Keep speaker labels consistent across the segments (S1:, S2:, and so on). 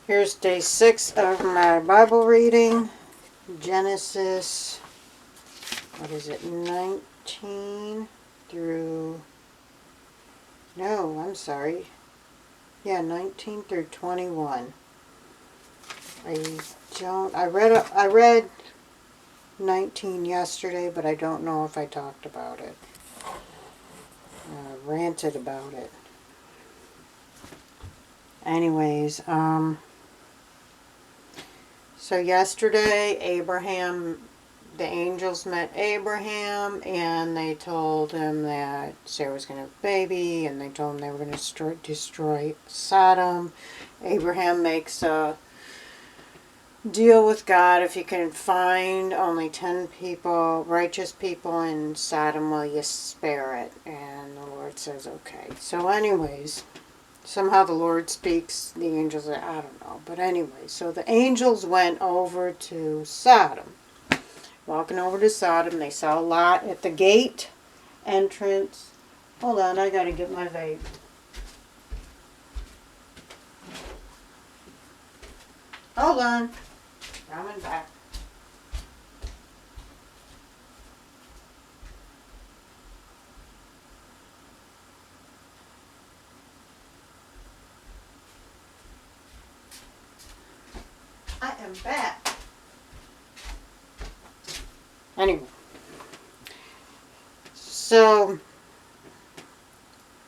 S1: Here's day 6 of my Bible reading. Genesis, what is it, 19 through, no, I'm sorry. Yeah, 19 through 21. I read 19 yesterday, but I don't know if I talked about it. Ranted about it. Anyways, so yesterday, the angels met Abraham, and they told him that Sarah was going to have a baby, and they told him they were going to destroy Sodom. Abraham makes a deal with God. If you can find only 10 people, righteous people in Sodom, will you spare it? And the Lord says, okay. So anyways, somehow the Lord speaks, the angels, I don't know. But anyway, so the angels went over to Sodom. Walking over to Sodom, they saw Lot at the gate entrance. Hold on, I gotta get my vape. Hold on. Coming back. I am back. Anyway, so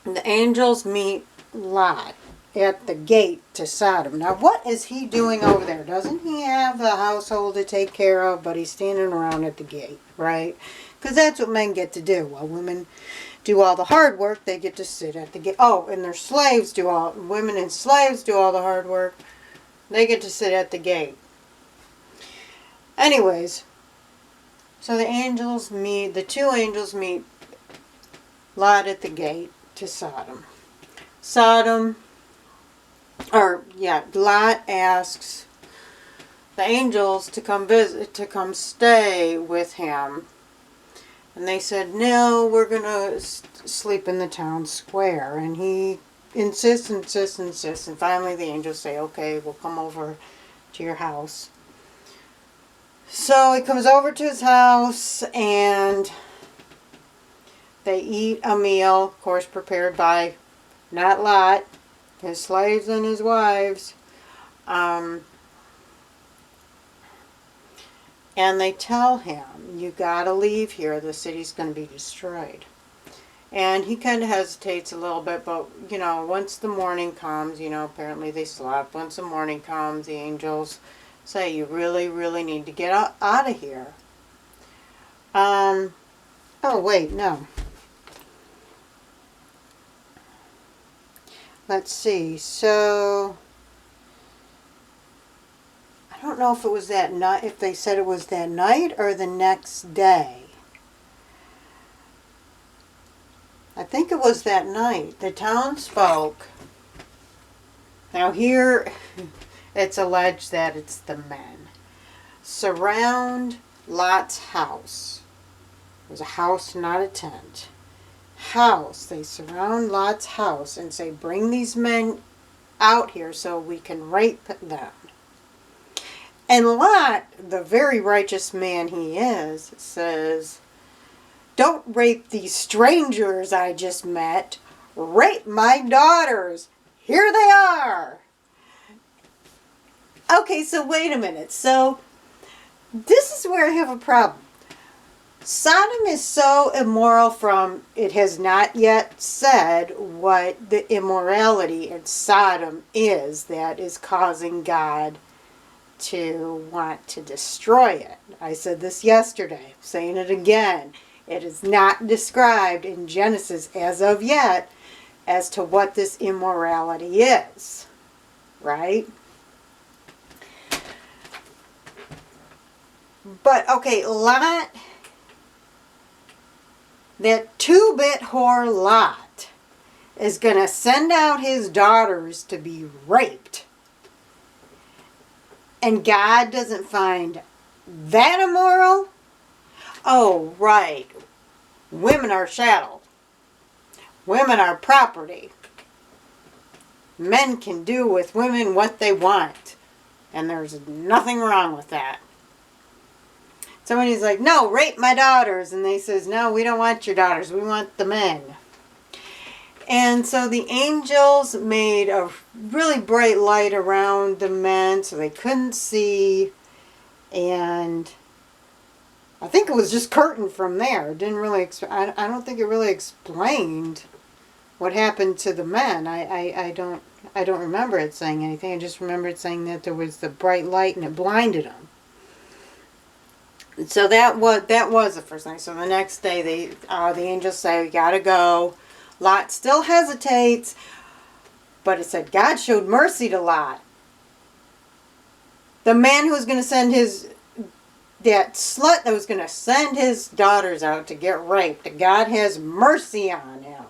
S1: the angels meet Lot at the gate to Sodom. Now, what is he doing over there? Doesn't he have a household to take care of, but he's standing around at the gate, right? Because that's what men get to do. While women do all the hard work, they get to sit at the gate. Oh, and women and slaves do all the hard work. They get to sit at the gate. Anyways, so the two angels meet Lot at the gate to Sodom. Lot asks the angels to come stay with him. And they said, no, we're going to sleep in the town square. And he insists. And finally the angels say, okay, we'll come over to your house. So he comes over to his house, and they eat a meal, of course, prepared by not Lot, his slaves and his wives. And they tell him, you gotta leave here, the city's gonna be destroyed. And he kind of hesitates a little bit, but, once the morning comes, apparently they slept. Once the morning comes, the angels say, you really, really need to get out of here. Oh, wait, no. Let's see. So, I don't know if it was that night, if they said it was that night or the next day. I think it was that night. The townsfolk. Now here, it's alleged that it's the men. Surround Lot's house. It was a house, not a tent. House. They surround Lot's house and say, bring these men out here so we can rape them. And Lot, the very righteous man he is, says, don't rape these strangers I just met. Rape my daughters. Here they are. Okay, so wait a minute. So this is where I have a problem. Sodom is so immoral it has not yet said what the immorality in Sodom is that is causing God to want to destroy it. I said this yesterday. I'm saying it again. It is not described in Genesis as of yet as to what this immorality is. Right? But, okay, Lot, that 2-bit whore Lot, is going to send out his daughters to be raped. And God doesn't find that immoral? Oh, right. Women are chattel. Women are property. Men can do with women what they want. And there's nothing wrong with that. Somebody's like, no, rape my daughters. And they says, no, we don't want your daughters. We want the men. And so the angels made a really bright light around the men so they couldn't see. And I think it was just curtained from there. It didn't really, I don't think it really explained what happened to the men. I don't remember it saying anything. I just remember it saying that there was the bright light and it blinded them. So that was the first night. So the next day, the angels say, we gotta go. Lot still hesitates, but it said God showed mercy to Lot. The man who was going to send that slut that was going to send his daughters out to get raped, God has mercy on him.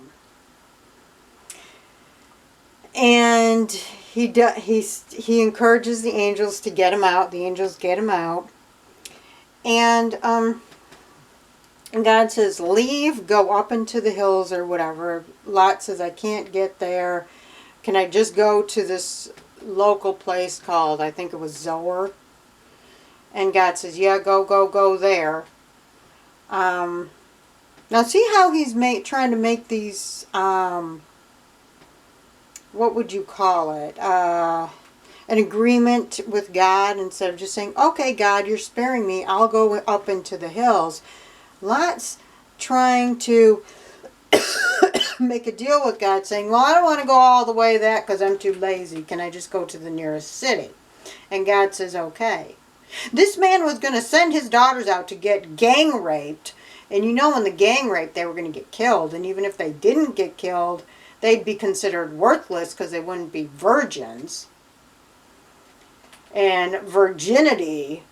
S1: And he encourages the angels to get him out. The angels get him out. And God says, leave, go up into the hills or whatever. Lot says, I can't get there. Can I just go to this local place called, I think it was Zoar? And God says, yeah, go there. Now see how he's trying to make these, what would you call it? An agreement with God instead of just saying, okay, God, you're sparing me. I'll go up into the hills. Lot's trying to make a deal with God, saying, well, I don't want to go all the way that because I'm too lazy. Can I just go to the nearest city? And God says, okay. This man was going to send his daughters out to get gang raped. And you know, in the gang rape, they were going to get killed. And even if they didn't get killed, they'd be considered worthless because they wouldn't be virgins. And virginity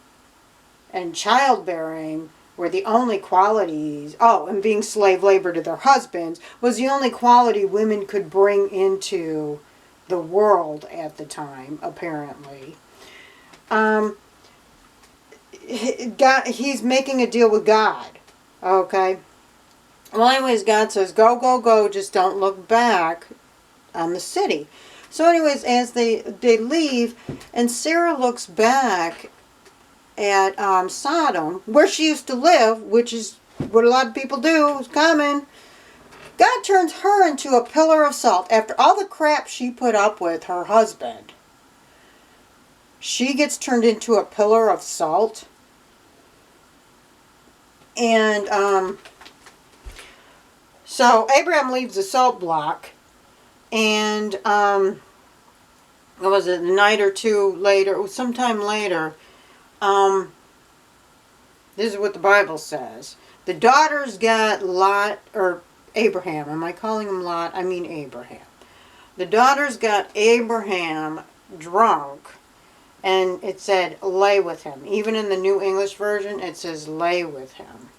S1: and childbearing were the only qualities, and being slave labor to their husbands, was the only quality women could bring into the world at the time, apparently. He's making a deal with God, okay? Well, anyways, God says, go, just don't look back on the city. So anyways, as they leave, and Sarah looks back at Sodom, where she used to live, which is what a lot of people do, is common. God turns her into a pillar of salt. After all the crap she put up with her husband, she gets turned into a pillar of salt. And so Abraham leaves the salt block, and what was it, a night or two later, sometime later, this is what the Bible says. The daughters got Lot, or Abraham. Am I calling him Lot? I mean Abraham. The daughters got Abraham drunk, and it said lay with him. Even in the New English Version, it says lay with him.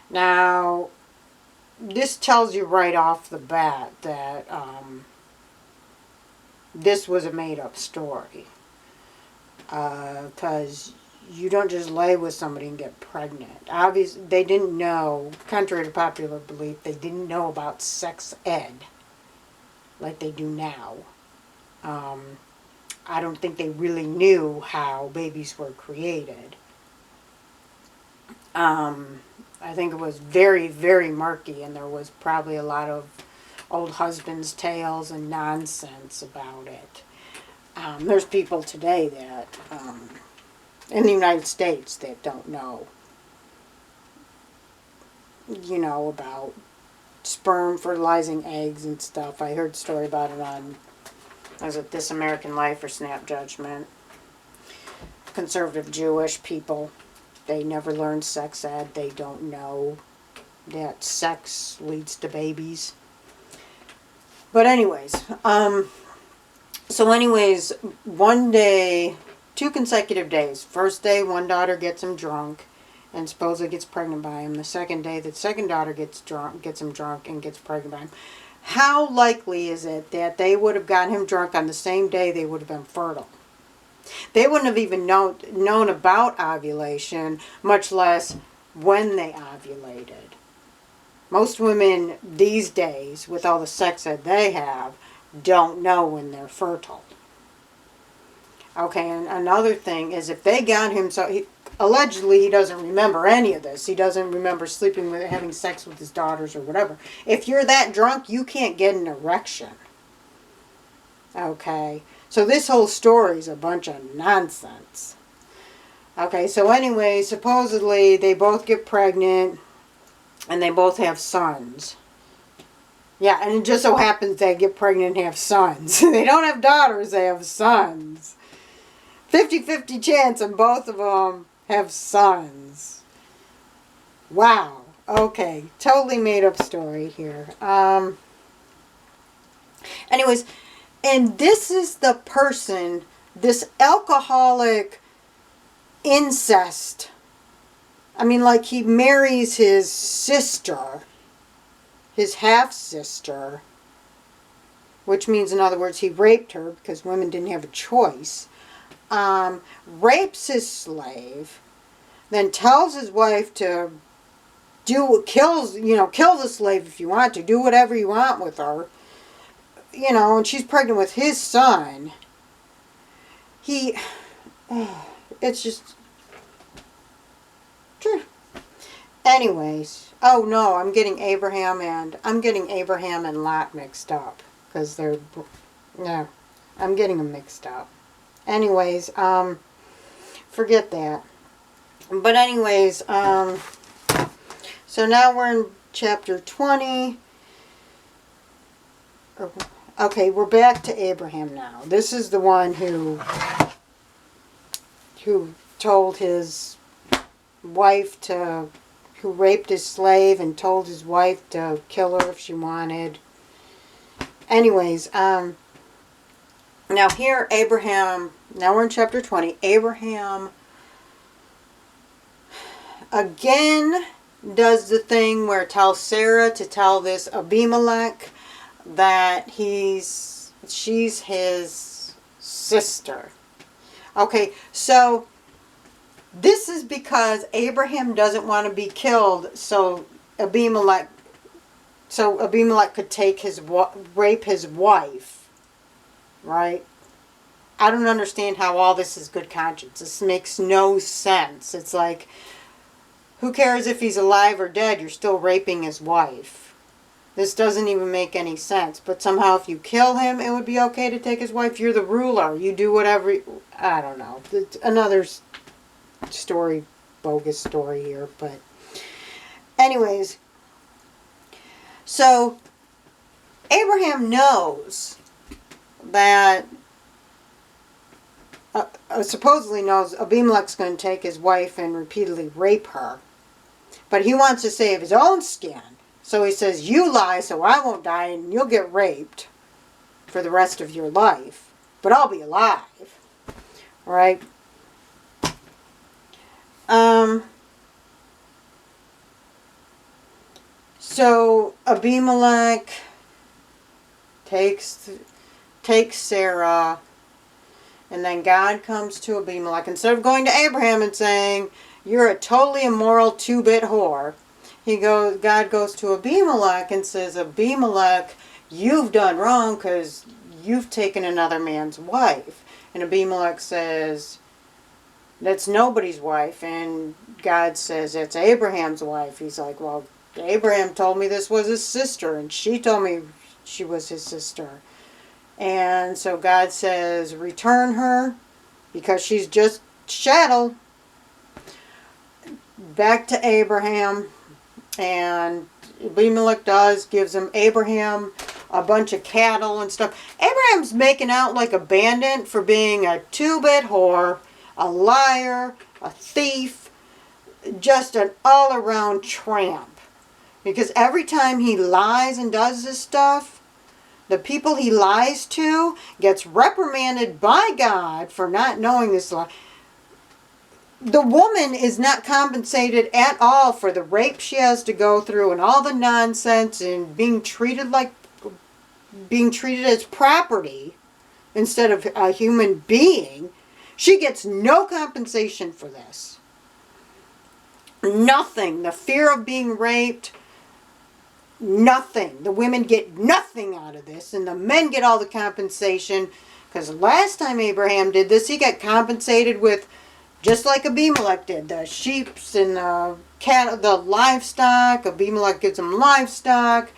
S1: Now, this tells you right off the bat that this was a made-up story. Because you don't just lay with somebody and get pregnant. Obviously, they didn't know, contrary to popular belief, they didn't know about sex ed like they do now. I don't think they really knew how babies were created. I think it was very, very murky, and there was probably a lot of old husbands' tales and nonsense about it. There's people today that, in the United States, that don't know, about sperm fertilizing eggs and stuff. I heard a story about it on, was it This American Life or Snap Judgment? Conservative Jewish people, they never learned sex ed. They don't know that sex leads to babies. But anyways, one day, 2 consecutive days. First day, one daughter gets him drunk and supposedly gets pregnant by him. The second day, the second daughter gets him drunk and gets pregnant by him. How likely is it that they would have gotten him drunk on the same day they would have been fertile? They wouldn't have even known about ovulation, much less when they ovulated. Most women these days, with all the sex that they have, don't know when they're fertile. Okay, and another thing is if they got him, allegedly he doesn't remember any of this. He doesn't remember sleeping with, having sex with his daughters or whatever. If you're that drunk, you can't get an erection. Okay, so this whole story is a bunch of nonsense. Okay, so anyway, supposedly they both get pregnant and they both have sons. Yeah, and it just so happens they get pregnant and have sons. They don't have daughters, they have sons. 50-50 chance and both of them have sons. Wow. Okay, totally made up story here. Anyways, and this is the person, this alcoholic incest. I mean, like he marries his sister, his half-sister, which means, in other words, he raped her because women didn't have a choice. Rapes his slave, then tells his wife to kill the slave if you want to, do whatever you want with her, and she's pregnant with his son. It's just, anyways. Oh no, I'm getting Abraham and Lot mixed up because I'm getting them mixed up. Anyways, forget that. But anyways, so now we're in chapter 20. Okay, we're back to Abraham now. This is the one who told his wife who raped his slave and told his wife to kill her if she wanted. Anyways, now here Abraham, now we're in chapter 20, Abraham again does the thing where it tells Sarah to tell this Abimelech that she's his sister. Okay, so this is because Abraham doesn't want to be killed, so Abimelech could rape his wife. Right? I don't understand how all this is good conscience. This makes no sense. It's like, who cares if he's alive or dead? You're still raping his wife. This doesn't even make any sense. But somehow if you kill him, it would be okay to take his wife. You're the ruler. You do whatever. I don't know. It's another story, bogus story here. But anyways, so Abraham knows that supposedly knows Abimelech's going to take his wife and repeatedly rape her. But he wants to save his own skin. So he says, you lie so I won't die and you'll get raped for the rest of your life. But I'll be alive. Right? So Abimelech takes Sarah, and then God comes to Abimelech. Instead of going to Abraham and saying, you're a totally immoral 2-bit whore, God goes to Abimelech and says, Abimelech, you've done wrong because you've taken another man's wife. And Abimelech says, that's nobody's wife. And God says, it's Abraham's wife. He's like, well, Abraham told me this was his sister, and she told me she was his sister. And so God says, return her, because she's just chattel. Back to Abraham. And Abimelech gives him Abraham a bunch of cattle and stuff. Abraham's making out like a bandit for being a 2-bit whore, a liar, a thief, just an all-around tramp. Because every time he lies and does this stuff, the people he lies to gets reprimanded by God for not knowing this lie. The woman is not compensated at all for the rape she has to go through and all the nonsense and being treated as property instead of a human being. She gets no compensation for this. Nothing. The fear of being raped, nothing. The women get nothing out of this, and the men get all the compensation. Because last time Abraham did this, he got compensated with, just like Abimelech did, the sheep and the cattle, the livestock. Abimelech gives him livestock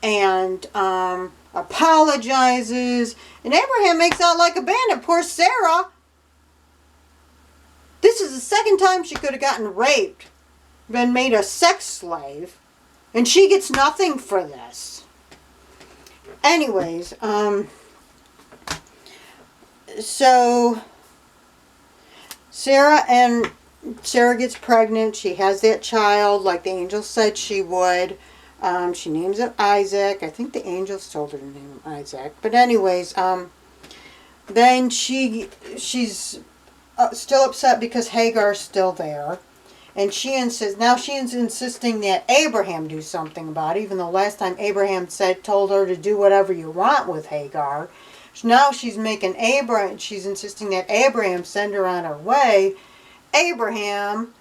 S1: and apologizes. And Abraham makes out like a bandit. Poor Sarah. This is the second time she could have gotten raped, been made a sex slave, and she gets nothing for this. Anyways, so Sarah gets pregnant. She has that child like the angel said she would. She names it Isaac. I think the angels told her to name him Isaac. But anyways, then she's still upset because Hagar's still there. And she's insisting that Abraham do something about it, even though last time Abraham told her to do whatever you want with Hagar. Now she's she's insisting that Abraham send her on her way. Abraham,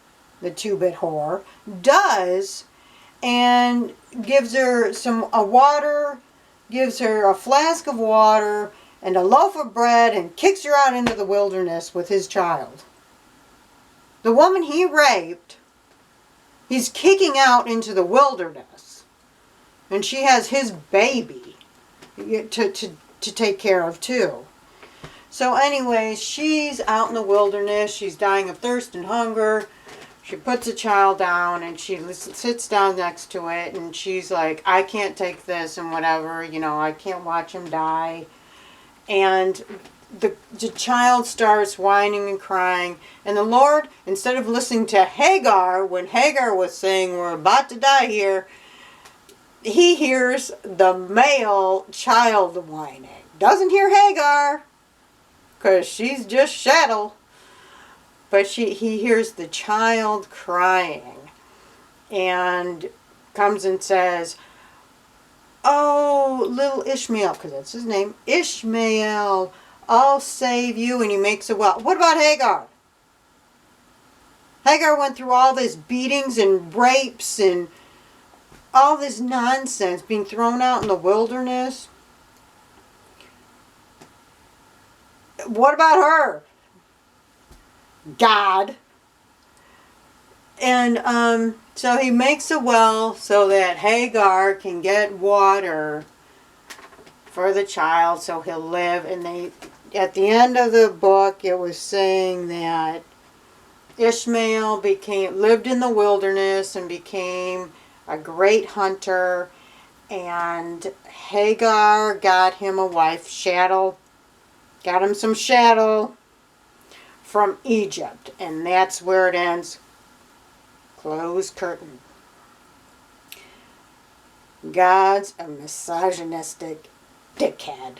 S1: the two-bit whore, does, and gives her water, gives her a flask of water and a loaf of bread, and kicks her out into the wilderness with his child. The woman he raped, he's kicking out into the wilderness. And she has his baby to take care of too. So anyways, she's out in the wilderness. She's dying of thirst and hunger. She puts a child down and she sits down next to it. And she's like, I can't take this and whatever. I can't watch him die. And the child starts whining and crying. And the Lord, instead of listening to Hagar, when Hagar was saying, we're about to die here, he hears the male child whining. Doesn't hear Hagar, because she's just chattel. But he hears the child crying. And comes and says, oh, little Ishmael, because that's his name, Ishmael, I'll save you. And he makes a well. What about Hagar? Hagar went through all this beatings and rapes and all this nonsense, being thrown out in the wilderness. What about her? God. And so he makes a well so that Hagar can get water for the child so he'll live. And at the end of the book, it was saying that Ishmael lived in the wilderness and became a great hunter, and Hagar got him a wife, chattel, got him some chattel from Egypt, and that's where it ends. Closed curtain. God's a misogynistic dickhead.